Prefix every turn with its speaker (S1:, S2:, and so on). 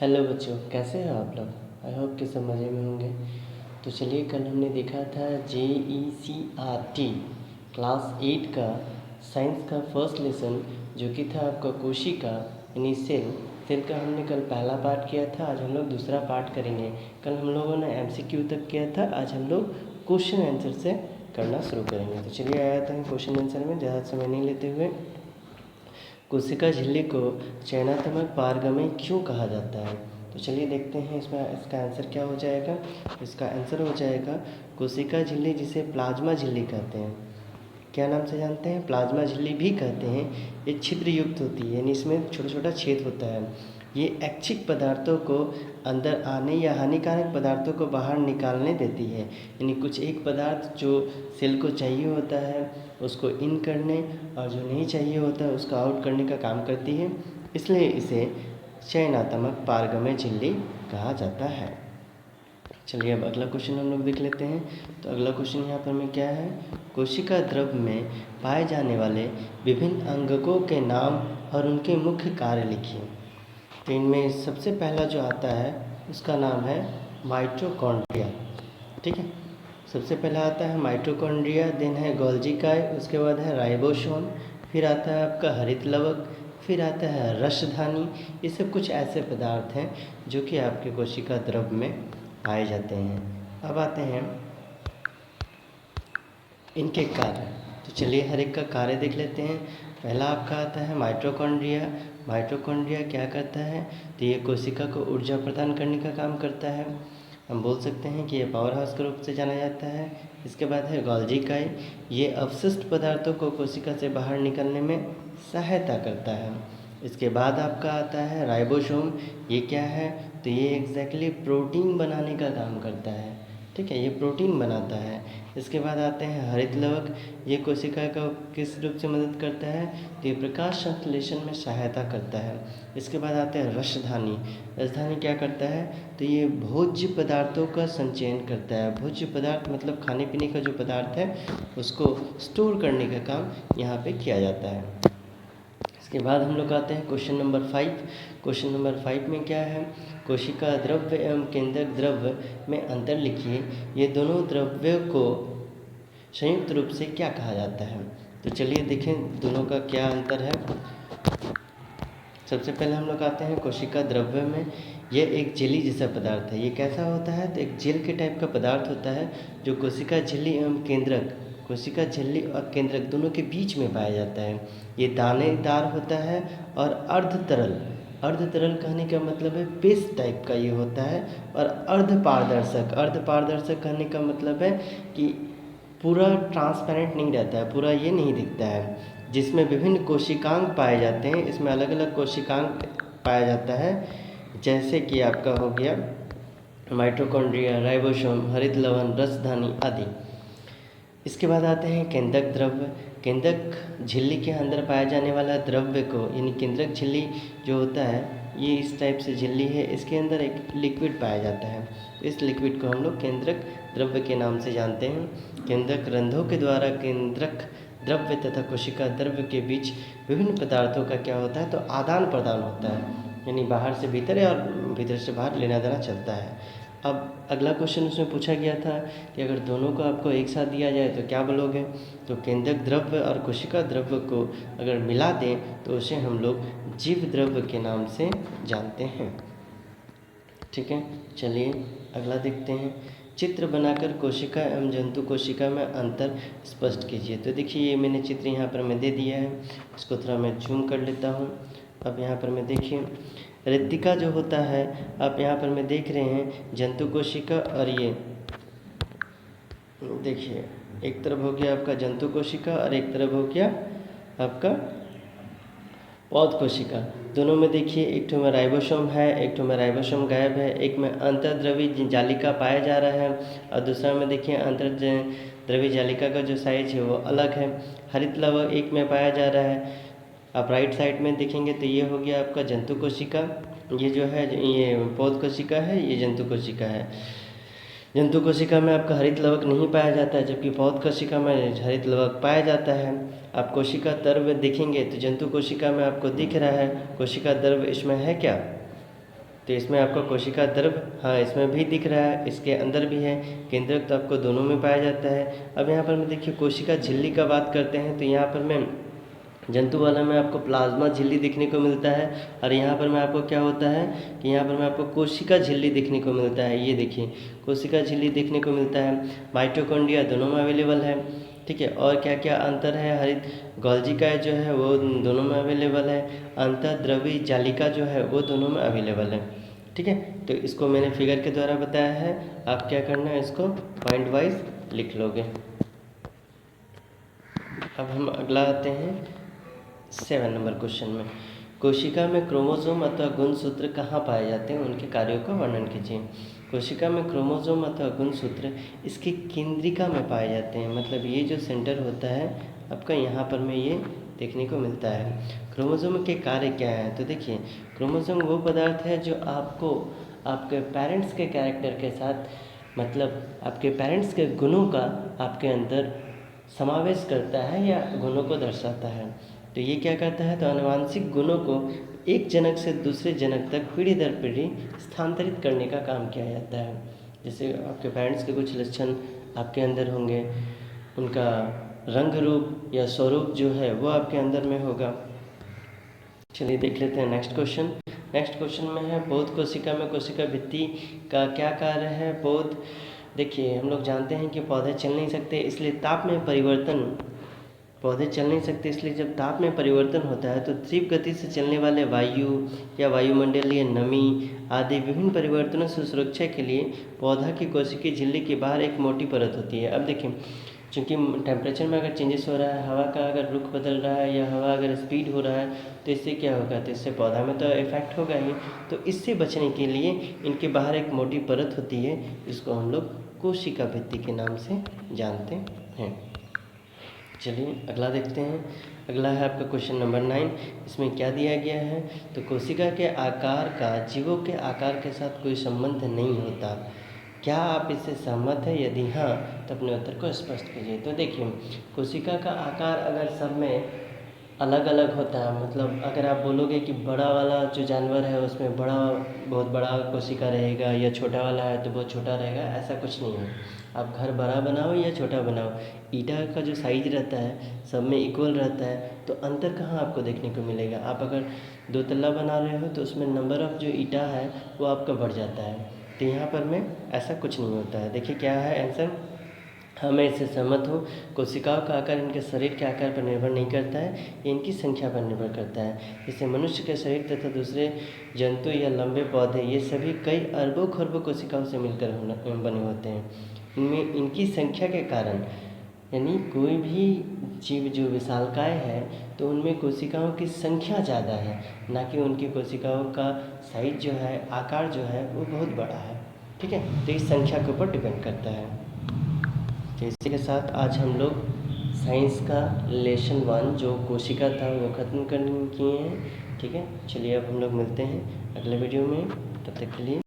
S1: Hello बच्चों, कैसे हो आप लोग। आई होप कि सब मज़े में होंगे। तो चलिए, कल हमने देखा था JECRT क्लास 8 का साइंस का फर्स्ट लेसन, जो कि था आपका कोशिका यानी सेल का हमने कल पहला पार्ट किया था। आज हम लोग दूसरा पार्ट करेंगे। कल हम लोगों ने MCQ तक किया था, आज हम लोग क्वेश्चन आंसर से करना शुरू करेंगे। तो चलिए आया था क्वेश्चन आंसर में, ज़्यादा समय नहीं लेते हुए। कोशिका झिल्ली को चयनात्मक पारगमय क्यों कहा जाता है। तो चलिए देखते हैं इसका आंसर क्या हो जाएगा। इसका आंसर हो जाएगा कोशिका झिल्ली, जिसे प्लाज्मा झिल्ली कहते हैं। क्या नाम से जानते हैं? प्लाज्मा झिल्ली भी कहते हैं। ये छिद्र युक्त होती है, यानी इसमें छोटा छोटा छेद होता है। ये ऐच्छिक पदार्थों को अंदर आने या हानिकारक पदार्थों को बाहर निकालने देती है। यानी कुछ एक पदार्थ जो सेल को चाहिए होता है उसको इन करने, और जो नहीं चाहिए होता है उसको आउट करने का काम करती है। इसलिए इसे चयनात्मक पारगमय झिल्ली कहा जाता है। चलिए अब अगला क्वेश्चन हम लोग देख लेते हैं। तो अगला क्वेश्चन यहाँ पर में क्या है, कोशिका द्रव में पाए जाने वाले विभिन्न अंगकों के नाम और उनके मुख्य कार्य लिखिए। तो इनमें सबसे पहला जो आता है उसका नाम है माइटोकॉन्ड्रिया। ठीक है, सबसे पहला आता है माइटोकॉन्ड्रिया, देन है गोल्गी काय, उसके बाद है राइबोसोम, फिर आता है आपका हरित लवक, फिर आता है रसधानी। ये सब कुछ ऐसे पदार्थ हैं जो कि आपके कोशिका द्रव में पाए जाते हैं। अब आते हैं इनके कार्य। तो चलिए हर एक का कार्य देख लेते हैं। पहला आपका आता है माइटोकॉन्ड्रिया। माइटोकॉन्ड्रिया क्या करता है? तो ये कोशिका को ऊर्जा प्रदान करने का काम करता है। हम बोल सकते हैं कि ये पावर हाउस के रूप से जाना जाता है। इसके बाद है गोल्गी काय, ये अवशिष्ट पदार्थों को कोशिका से बाहर निकलने में सहायता करता है। इसके बाद आपका आता है राइबोसोम। ये क्या है? तो ये एग्जैक्टली प्रोटीन बनाने का काम करता है। ठीक है, ये प्रोटीन बनाता है। इसके बाद आते हैं हरित लवक। ये कोशिका का किस रूप से मदद करता है? तो ये प्रकाश संश्लेषण में सहायता करता है। इसके बाद आते हैं रसधानी। रसधानी क्या करता है? तो ये भोज्य पदार्थों का संचयन करता है। भोज्य पदार्थ मतलब खाने पीने का जो पदार्थ है उसको स्टोर करने का काम यहाँ पे किया जाता है। इसके बाद हम लोग आते हैं क्वेश्चन नंबर 5। क्वेश्चन नंबर 5 में क्या है, कोशिका द्रव्य एवं केंद्रक द्रव्य में अंतर लिखिए। ये दोनों द्रव्यों को संयुक्त रूप से क्या कहा जाता है। तो चलिए देखें दोनों का क्या अंतर है। सबसे पहले हम लोग आते हैं कोशिका द्रव्य में। यह एक जेली जैसा पदार्थ है। ये कैसा होता है? तो एक जेल के टाइप का पदार्थ होता है जो कोशिका झिल्ली एवं केंद्रक, कोशिका झिल्ली और केंद्रक दोनों के बीच में पाया जाता है। ये दानेदार होता है और अर्ध तरल। अर्ध तरल कहने का मतलब है पेस्ट टाइप का ये होता है। और अर्ध पारदर्शक, अर्ध पारदर्शक कहने का मतलब है कि पूरा ट्रांसपेरेंट नहीं रहता है, पूरा ये नहीं दिखता है। जिसमें विभिन्न कोशिकांग पाए जाते हैं, इसमें अलग अलग कोशिकांग पाया जाता है, जैसे कि आपका हो गया माइटोकॉन्ड्रिया, राइबोसोम, हरित लवण, रसधानी आदि। इसके बाद आते हैं केंद्रक द्रव्य। केंद्रक झिल्ली के अंदर पाया जाने वाला द्रव्य को, यानी केंद्रक झिल्ली जो होता है ये इस टाइप से झिल्ली है, इसके अंदर एक लिक्विड पाया जाता है। इस लिक्विड को हम लोग केंद्रक द्रव्य के नाम से जानते हैं। केंद्रक रंध्रों के द्वारा केंद्रक द्रव्य तथा कोशिका द्रव्य के बीच विभिन्न पदार्थों का क्या होता है? तो आदान प्रदान होता है, यानी बाहर से भीतर है और भीतर से बाहर लेना देना चलता है। अब अगला क्वेश्चन उसमें पूछा गया था कि अगर दोनों को आपको एक साथ दिया जाए तो क्या बोलोगे। तो केंद्रक द्रव्य और कोशिका द्रव्य को अगर मिला दें तो उसे हम लोग जीव द्रव्य के नाम से जानते हैं। ठीक है, चलिए अगला देखते हैं। चित्र बनाकर कोशिका एवं जंतु कोशिका में अंतर स्पष्ट कीजिए। तो देखिए ये मैंने चित्र यहाँ पर मैं दे दिया है, इसको थोड़ा मैं जूम कर लेता हूँ। अब यहाँ पर मैं देखिए रिक्तिका जो होता है, आप यहाँ पर मैं देख रहे हैं जंतु कोशिका, और ये देखिए एक तरफ हो गया आपका जंतु कोशिका और एक तरफ हो गया आपका पौध कोशिका। दोनों में देखिए एक ठो में राइबोसोम है, एक ठो में राइबोसोम गायब है, एक में अंतर्द्रवी जालिका पाया जा रहा है और दूसरा में देखिए अंतर्द्रवी जालिका का जो साइज है वो अलग है। हरित लवक एक में पाया जा रहा है। आप राइट साइड में देखेंगे तो ये हो गया आपका जंतु कोशिका, ये जो है ये पौध कोशिका है, ये जंतु कोशिका है। जंतु कोशिका में आपका हरित लवक नहीं पाया जाता है, जबकि पौध कोशिका में हरित लवक पाया जाता है। आप कोशिका द्रव्य देखेंगे तो जंतु कोशिका में आपको दिख रहा है कोशिका द्रव्य, इसमें है क्या? तो इसमें आपको कोशिका द्रव, हाँ इसमें भी दिख रहा है, इसके अंदर भी है। केंद्रक तो आपको दोनों में पाया जाता है। अब यहाँ पर मैं देखिए कोशिका झिल्ली का बात करते हैं, तो यहाँ पर मैं जंतु वाला में आपको प्लाज्मा झिल्ली देखने को मिलता है, और यहाँ पर में आपको क्या होता है कि यहाँ पर में आपको कोशिका झिल्ली देखने को मिलता है। ये देखिए कोशिका झिल्ली देखने को मिलता है। माइटोकॉन्ड्रिया दोनों में अवेलेबल है, ठीक है। और क्या क्या अंतर है, हरित गोल्जिका जो है वो दोनों में अवेलेबल है। अंतःद्रवी जालिका जो है वो दोनों में अवेलेबल है, ठीक है। तो इसको मैंने फिगर के द्वारा बताया है, आप क्या करना है इसको पॉइंट वाइज लिख लोगे। अब हम अगला आते हैं 7 नंबर क्वेश्चन में। कोशिका में क्रोमोसोम अथवा गुणसूत्र कहाँ पाए जाते हैं, उनके कार्यों का वर्णन कीजिए। कोशिका में क्रोमोसोम अथवा गुणसूत्र इसकी केंद्रिका में पाए जाते हैं, मतलब ये जो सेंटर होता है आपका यहाँ पर में ये देखने को मिलता है। क्रोमोसोम के कार्य क्या है, तो देखिए क्रोमोसोम वो पदार्थ है जो आपको आपके पेरेंट्स के कैरेक्टर के साथ, मतलब आपके पेरेंट्स के गुणों का आपके अंदर समावेश करता है या गुणों को दर्शाता है। तो ये क्या करता है, तो आनुवांशिक गुणों को एक जनक से दूसरे जनक तक पीढ़ी दर पीढ़ी स्थानांतरित करने का काम किया जाता है। जैसे आपके पेरेंट्स के कुछ लक्षण आपके अंदर होंगे, उनका रंग रूप या स्वरूप जो है वो आपके अंदर में होगा। चलिए देख लेते हैं नेक्स्ट क्वेश्चन। नेक्स्ट क्वेश्चन में है पौध कोशिका में कोशिका भित्ति का क्या कार्य है। पौध, देखिए हम लोग जानते हैं कि पौधे चल नहीं सकते, इसलिए ताप में परिवर्तन, पौधे चल नहीं सकते इसलिए जब ताप में परिवर्तन होता है तो तीव्र गति से चलने वाले वायु या वायुमंडलीय नमी आदि विभिन्न परिवर्तनों से सुरक्षा के लिए पौधा की कोशिकीय झिल्ली के बाहर एक मोटी परत होती है। अब देखिए चूँकि टेम्परेचर में अगर चेंजेस हो रहा है, हवा का अगर रुख बदल रहा है या हवा अगर स्पीड हो रहा है, तो इससे क्या होगा, तो इससे पौधा में तो इफेक्ट होगा ही। तो इससे बचने के लिए इनके बाहर एक मोटी परत होती है, जिसको हम लोग कोशिका भित्ति के नाम से जानते हैं। चलिए अगला देखते हैं। अगला है आपका क्वेश्चन नंबर 9। इसमें क्या दिया गया है, तो कोशिका के आकार का जीवों के आकार के साथ कोई संबंध नहीं होता। क्या आप इससे सहमत हैं? यदि हाँ तो अपने उत्तर को स्पष्ट कीजिए। तो देखिए कोशिका का आकार अगर सब में अलग अलग होता है, मतलब अगर आप बोलोगे कि बड़ा वाला जो जानवर है उसमें बड़ा, बहुत बड़ा कोशिका रहेगा, या छोटा वाला है तो बहुत छोटा रहेगा, ऐसा कुछ नहीं है। आप घर बड़ा बनाओ या छोटा बनाओ, ईटा का जो साइज रहता है सब में इक्वल रहता है, तो अंतर कहाँ आपको देखने को मिलेगा। आप अगर 2 तल्ला बना रहे हो तो उसमें नंबर ऑफ जो ईटा है वो आपका बढ़ जाता है। तो यहाँ पर में ऐसा कुछ नहीं होता है। देखिए क्या है आंसर, हाँ मैं इससे सहमत हूँ। कोशिकाओं का आकार इनके शरीर के आकार पर निर्भर नहीं करता है, ये इनकी संख्या पर निर्भर करता है। जैसे मनुष्य के शरीर तथा दूसरे जंतु या लंबे पौधे, ये सभी कई अरबों खरबों कोशिकाओं से मिलकर बने होते हैं। इनमें इनकी संख्या के कारण, यानी कोई भी जीव जो विशालकाय है तो उनमें कोशिकाओं की संख्या ज़्यादा है, ना कि उनकी कोशिकाओं का साइज जो है, आकार जो है वो बहुत बड़ा है, ठीक है। तो इस संख्या के ऊपर डिपेंड करता है। तो इसी के साथ आज हम लोग साइंस का लेसन 1 जो कोशिका था वो ख़त्म कर किए हैं, ठीक है। चलिए अब हम लोग मिलते हैं अगले वीडियो में, तब तक के लिए।